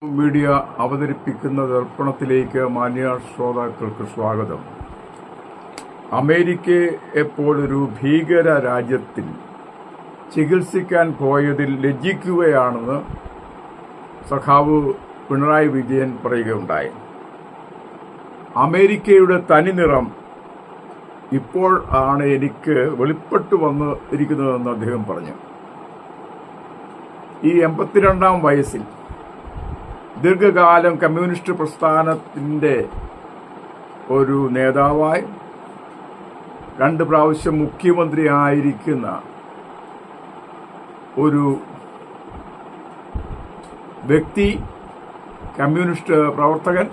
Media അവതരിപ്പിക്കുന്ന ദർപ്പണത്തിലേക്ക് മാന്യ ശ്രോതാക്കൾക്ക് സ്വാഗതം. അമേരിക്കയെ പോലൊരു ഭീകര രാജ്യത്തിൽ ചികിത്സിക്കാൻ പോയതിൽ ലജ്ജിക്കുകയാണെന്ന് സഖാവ് പിണറായി വിജയൻ പറയുകയുണ്ടായി. അമേരിക്കയുടെ തനിനിറം ഇപ്പോൾ ആണ് എനിക്ക് വെളിപ്പെട്ടു വന്നിരിക്കുന്നതെന്ന് അദ്ദേഹം പറഞ്ഞു. ഈ 82-ാം വയസ്സിൽ ദീർഘകാലം കമ്മ്യൂണിസ്റ്റ് പ്രസ്ഥാനത്തിന്റെ ഒരു നേതാവായി 2 പ്രാവശ്യം മുഖ്യമന്ത്രി ആയിരിക്കുന്ന ഒരു വ്യക്തി, കമ്മ്യൂണിസ്റ്റ് പ്രവർത്തകൻ,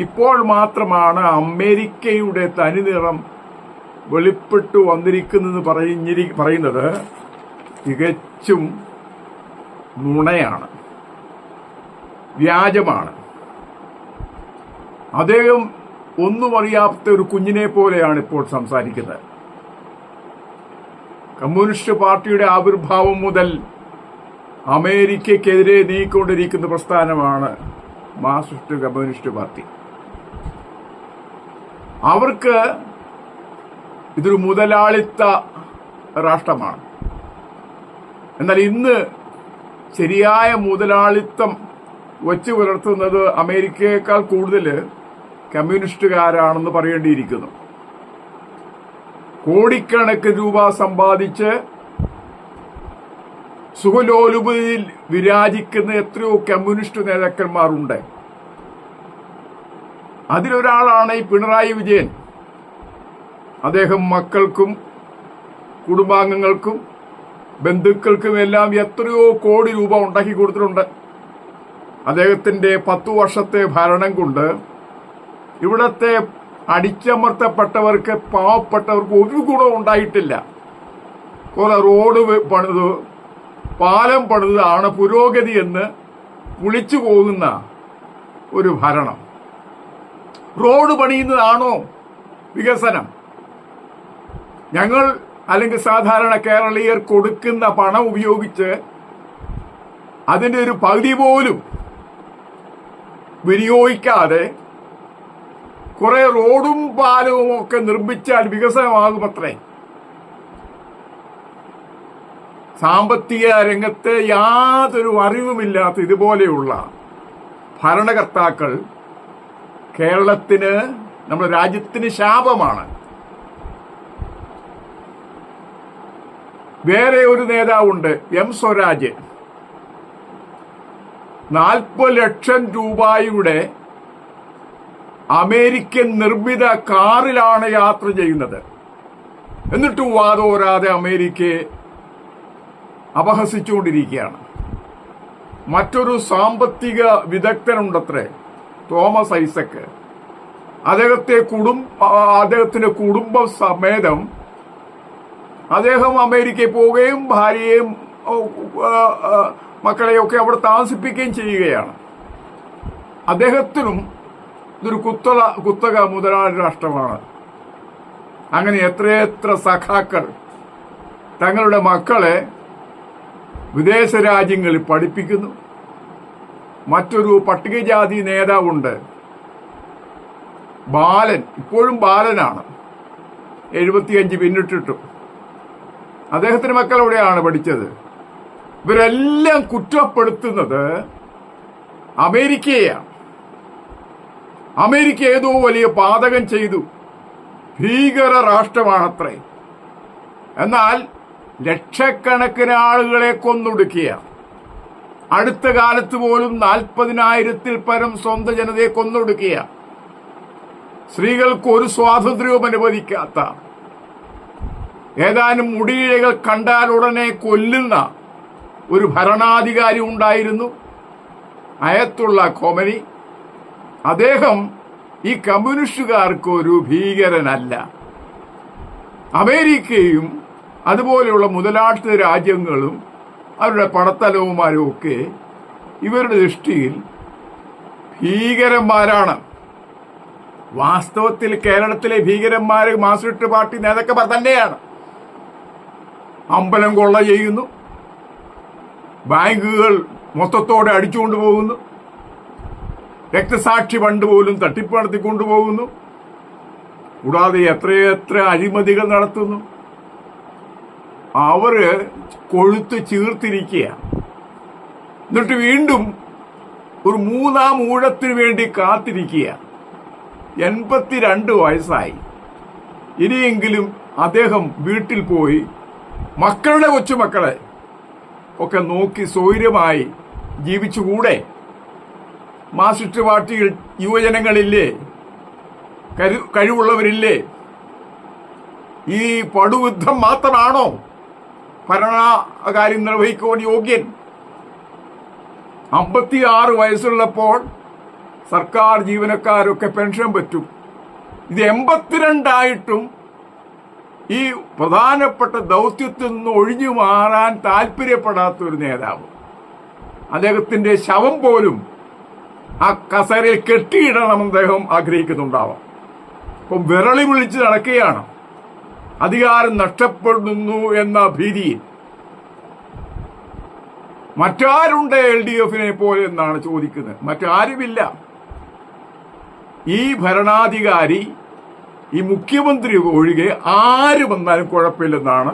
ഇപ്പോൾ മാത്രമാണ് അമേരിക്കയുടെ തനിനിറം വെളിപ്പെട്ടു വന്നിരിക്കുന്നത് പറയുന്നത് തികച്ചും നുണയാണ്, വ്യാജമാണ്. അദ്ദേഹം ഒന്നും അറിയാത്ത ഒരു കുഞ്ഞിനെ പോലെയാണ് ഇപ്പോൾ സംസാരിക്കുന്നത്. കമ്മ്യൂണിസ്റ്റ് പാർട്ടിയുടെ ആവിർഭാവം മുതൽ അമേരിക്കയ്ക്കെതിരെ നീക്കിക്കൊണ്ടിരിക്കുന്ന പ്രസ്ഥാനമാണ് മാർക്സിസ്റ്റ് കമ്മ്യൂണിസ്റ്റ് പാർട്ടി. അവർക്ക് ഇതൊരു മുതലാളിത്ത രാഷ്ട്രമാണ്. എന്നാൽ ഇന്ന് ശരിയായ മുതലാളിത്തം വച്ചു പുലർത്തുന്നത് അമേരിക്കയേക്കാൾ കൂടുതൽ കമ്മ്യൂണിസ്റ്റുകാരാണെന്ന് പറയേണ്ടിയിരിക്കുന്നു. കോടിക്കണക്കിന് രൂപ സമ്പാദിച്ച് സുഖലോലുപതയിൽ വിരാജിക്കുന്ന എത്രയോ കമ്മ്യൂണിസ്റ്റ് നേതാക്കന്മാരുണ്ട്. അതിലൊരാളാണ് ഈ പിണറായി വിജയൻ. അദ്ദേഹം മക്കൾക്കും കുടുംബാംഗങ്ങൾക്കും ബന്ധുക്കൾക്കും എല്ലാം എത്രയോ കോടി രൂപ ഉണ്ടാക്കി കൊടുത്തിട്ടുണ്ട്. അദ്ദേഹത്തിന്റെ 10 വർഷത്തെ ഭരണം കൊണ്ട് ഇവിടത്തെ അടിച്ചമർത്തപ്പെട്ടവർക്ക്, പാവപ്പെട്ടവർക്ക് ഒരു ഗുണവും ഉണ്ടായിട്ടില്ല. കുറെ റോഡ് പണിത്, പാലം പണിതാണ് പുരോഗതി എന്ന് വിളിച്ചു പോകുന്ന ഒരു ഭരണം. റോഡ് പണിയുന്നതാണോ വികസനം? ഞങ്ങൾ അല്ലെങ്കിൽ സാധാരണ കേരളീയർ കൊടുക്കുന്ന പണം ഉപയോഗിച്ച് അതിന്റെ ഒരു പകുതി പോലും വിനിയോഗിക്കാതെ കുറെ റോഡും പാലവും ഒക്കെ നിർമ്മിച്ചാൽ വികസനമാകുമത്രേ. സാമ്പത്തിക രംഗത്ത് യാതൊരു അറിവുമില്ലാത്ത ഇതുപോലെയുള്ള ഭരണകർത്താക്കൾ കേരളത്തിന്, നമ്മുടെ രാജ്യത്തിന് ശാപമാണ്. വേറെ ഒരു നേതാവുണ്ട്, എം സ്വരാജ്. 40 ലക്ഷം രൂപയുടെ അമേരിക്കൻ നിർമ്മിത കാറിലാണ് യാത്ര ചെയ്യുന്നത്. എന്നിട്ടും വാതോരാതെ അമേരിക്കയെ അപഹസിച്ചുകൊണ്ടിരിക്കുകയാണ്. മറ്റൊരു സാമ്പത്തിക വിദഗ്ധനുണ്ടത്രേ, തോമസ് ഐസക്. അദ്ദേഹത്തിന്റെ കുടുംബം സമേതം അദ്ദേഹം അമേരിക്കയിൽ പോവുകയും ഭാര്യയെയും മക്കളെയൊക്കെ അവിടെ താമസിപ്പിക്കുകയും ചെയ്യുകയാണ്. അദ്ദേഹത്തിനും ഇതൊരു കുത്തക മുതലാളി രാഷ്ട്രമാണ്. അങ്ങനെ എത്രയെത്ര സഖാക്കൾ തങ്ങളുടെ മക്കളെ വിദേശ രാജ്യങ്ങളിൽ പഠിപ്പിക്കുന്നു. മറ്റൊരു പട്ടികജാതി നേതാവുണ്ട്, ബാലൻ. ഇപ്പോഴും ബാലനാണ്, 75 പിന്നിട്ടിട്ടു. അദ്ദേഹത്തിന്റെ മക്കൾ എവിടെയാണ് പഠിച്ചത്? ഇവരെല്ലാം കുറ്റപ്പെടുത്തുന്നത് അമേരിക്കയെയാണ്. അമേരിക്ക ഏതോ വലിയ പാതകം ചെയ്തു, ഭീകര രാഷ്ട്രമാണത്രേ. എന്നാൽ ലക്ഷക്കണക്കിന് ആളുകളെ കൊന്നൊടുക്കിയ, അടുത്ത കാലത്ത് പോലും 40,000-ൽ പരം സ്വന്തം ജനതയെ കൊന്നൊടുക്കിയ, സ്ത്രീകൾക്ക് ഒരു സ്വാതന്ത്ര്യവും അനുവദിക്കാത്ത, ഏതാനും മുടിയിഴകൾ കണ്ടാൽ ഉടനെ കൊല്ലുന്ന ഒരു ഭരണാധികാരി ഉണ്ടായിരുന്നു, അയത്തുള്ള ഖൊമനി. അദ്ദേഹം ഈ കമ്മ്യൂണിസ്റ്റുകാർക്ക് ഒരു ഭീകരനല്ല. അമേരിക്കയും അതുപോലെയുള്ള മുതലാളിത്ത രാജ്യങ്ങളും അവരുടെ പടത്തലവന്മാരും ഒക്കെ ഇവരുടെ ദൃഷ്ടിയിൽ ഭീകരന്മാരാണ്. വാസ്തവത്തിൽ കേരളത്തിലെ ഭീകരന്മാർ മാർക്സിസ്റ്റ് പാർട്ടി നേതാക്കന്മാർ തന്നെയാണ്. അമ്പലം കൊള്ള ചെയ്യുന്നു, ബാങ്കുകൾ മൊത്തത്തോടെ അടിച്ചുകൊണ്ടുപോകുന്നു. രക്തസാക്ഷി ഫണ്ട് പോലും തട്ടിപ്പ് നടത്തിക്കൊണ്ടുപോകുന്നു. കൂടാതെ എത്രയെത്ര അഴിമതികൾ നടത്തുന്നു. അവര് കൊഴുത്ത് ചീർത്തിരിക്കുക. എന്നിട്ട് വീണ്ടും ഒരു മൂന്നാം ഊഴത്തിന് വേണ്ടി കാത്തിരിക്കുക. 82 വയസ്സായി. ഇനിയെങ്കിലും അദ്ദേഹം വീട്ടിൽ പോയി മക്കളുടെ കൊച്ചുമക്കളെ ഒക്കെ നോക്കി സ്വൈര്യമായി ജീവിച്ചുകൂടെ? മാർക്സിസ്റ്റ് പാർട്ടിയിൽ യുവജനങ്ങളില്ലേ? കഴിവുള്ളവരില്ലേ? ഈ പടുയുദ്ധം മാത്രമാണോ ഭരണകാര്യം നിർവഹിക്കുവാൻ യോഗ്യൻ? 56 വയസ്സുള്ളപ്പോൾ സർക്കാർ ജീവനക്കാരൊക്കെ പെൻഷൻ പറ്റും. ഇത് 82 ഈ പ്രധാനപ്പെട്ട ദൗത്യത്തിൽ നിന്ന് ഒഴിഞ്ഞു മാറാൻ താല്പര്യപ്പെടാത്ത ഒരു നേതാവ്. അദ്ദേഹത്തിന്റെ ശവം പോലും ആ കസേരയിൽ കെട്ടിയിടണമെന്ന് അദ്ദേഹം ആഗ്രഹിക്കുന്നുണ്ടാവാം. അപ്പം വിരളി വിളിച്ച് നടക്കുകയാണ്. അധികാരം നഷ്ടപ്പെടുന്നു എന്ന ഭീതിയിൽ. മറ്റാരുണ്ട് LDF-നെ പോലെ എന്നാണ് ചോദിക്കുന്നത്. മറ്റാരുമില്ല. ഈ ഭരണാധികാരി, ഈ മുഖ്യമന്ത്രി ഒഴികെ ആര് വന്നാലും കുഴപ്പമില്ലെന്നാണ്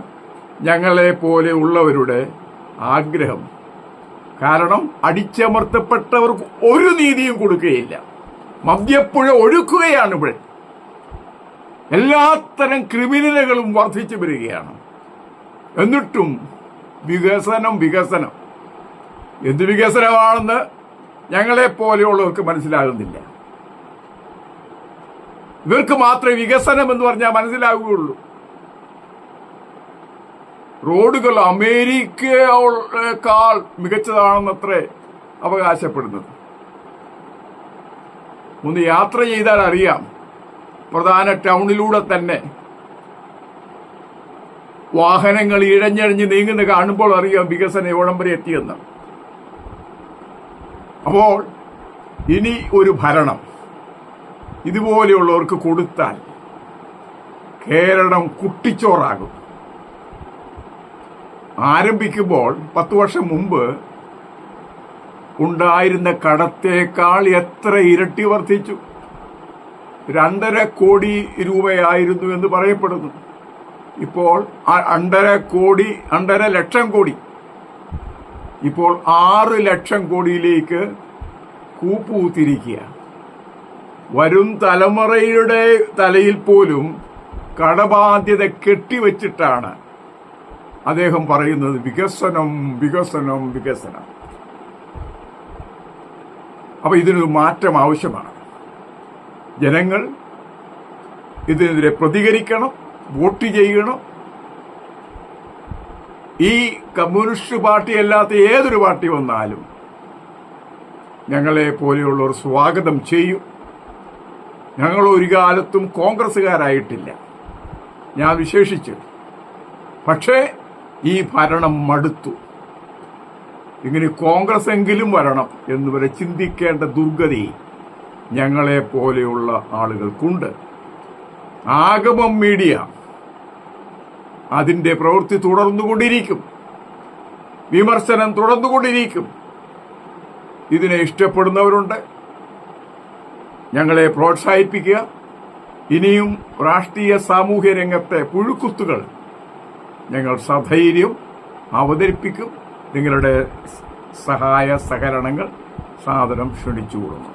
ഞങ്ങളെ പോലെ ഉള്ളവരുടെ ആഗ്രഹം. കാരണം അടിച്ചമർത്തപ്പെട്ടവർക്ക് ഒരു നീതിയും കൊടുക്കുകയില്ല. മദ്യപ്പുഴ ഒഴുക്കുകയാണ് ഇവിടെ. എല്ലാത്തരം ക്രിമിനലുകളും വർദ്ധിച്ചു വരികയാണ്. എന്നിട്ടും വികസനം വികസനം. എന്ത് വികസനമാണെന്ന് ഞങ്ങളെ പോലെയുള്ളവർക്ക് മനസ്സിലാകുന്നില്ല. ഇവർക്ക് മാത്രമേ വികസനം എന്ന് പറഞ്ഞാൽ മനസ്സിലാവുകയുള്ളൂ. റോഡുകൾ അമേരിക്കയേക്കാൾ മികച്ചതാണെന്നത്രേ അവകാശപ്പെടുന്നത്. ഒന്ന് യാത്ര ചെയ്താൽ അറിയാം. പ്രധാന ടൗണിലൂടെ തന്നെ വാഹനങ്ങൾ ഇഴഞ്ഞഴിഞ്ഞ് നീങ്ങുന്ന കാണുമ്പോൾ അറിയാം വികസനം എവിടം വരെ എത്തിയെന്ന്. അപ്പോൾ ഇനി ഒരു ഭരണം ഇതുപോലെയുള്ളവർക്ക് കൊടുത്താൽ കേരളം കുട്ടിച്ചോറാകും. ആരംഭിക്കുമ്പോൾ 10 വർഷം മുമ്പ് ഉണ്ടായിരുന്ന കടത്തേക്കാൾ എത്ര ഇരട്ടി വർദ്ധിച്ചു. 2.5 കോടി രൂപയായിരുന്നു എന്ന് പറയപ്പെടുന്നു. ഇപ്പോൾ 2.5 ലക്ഷം കോടി. ഇപ്പോൾ 6 ലക്ഷം കോടിയിലേക്ക് കൂപ്പുകുത്തിരിക്കുക. വരും തലമുറയുടെ തലയിൽ പോലും കടബാധ്യത കെട്ടിവെച്ചിട്ടാണ് അദ്ദേഹം പറയുന്നത് വികസനം വികസനം വികസനം. അപ്പൊ ഇതിനൊരു മാറ്റം ആവശ്യമാണ്. ജനങ്ങൾ ഇതിനെതിരെ പ്രതികരിക്കണം, വോട്ട് ചെയ്യണം. ഈ കമ്മ്യൂണിസ്റ്റ് പാർട്ടി അല്ലാത്ത ഏതൊരു പാർട്ടി വന്നാലും ഞങ്ങളെ പോലെയുള്ളവർ സ്വാഗതം ചെയ്യും. ഞങ്ങൾ ഒരു കാലത്തും കോൺഗ്രസ്സുകാരായിട്ടില്ല, ഞാൻ വിശേഷിച്ച്. പക്ഷേ ഈ ഭരണം മടുത്തു. ഇങ്ങനെ കോൺഗ്രസ് എങ്കിലും വരണം എന്നുവരെ ചിന്തിക്കേണ്ട ദുർഗതി ഞങ്ങളെ പോലെയുള്ള ആളുകൾക്കുണ്ട്. ആഗമം മീഡിയ അതിന്റെ പ്രവൃത്തി തുടർന്നുകൊണ്ടിരിക്കും, വിമർശനം തുടർന്നുകൊണ്ടിരിക്കും. ഇതിനെ ഇഷ്ടപ്പെടുന്നവരുണ്ട്. ഞങ്ങളെ പ്രോത്സാഹിപ്പിക്കുക. ഇനിയും രാഷ്ട്രീയ സാമൂഹ്യ രംഗത്തെ പുഴുക്കുത്തുകൾ ഞങ്ങൾ സധൈര്യം അവതരിപ്പിക്കും. നിങ്ങളുടെ സഹായ സഹകരണങ്ങൾ സാദരം ക്ഷണിച്ചുകൊള്ളുന്നു.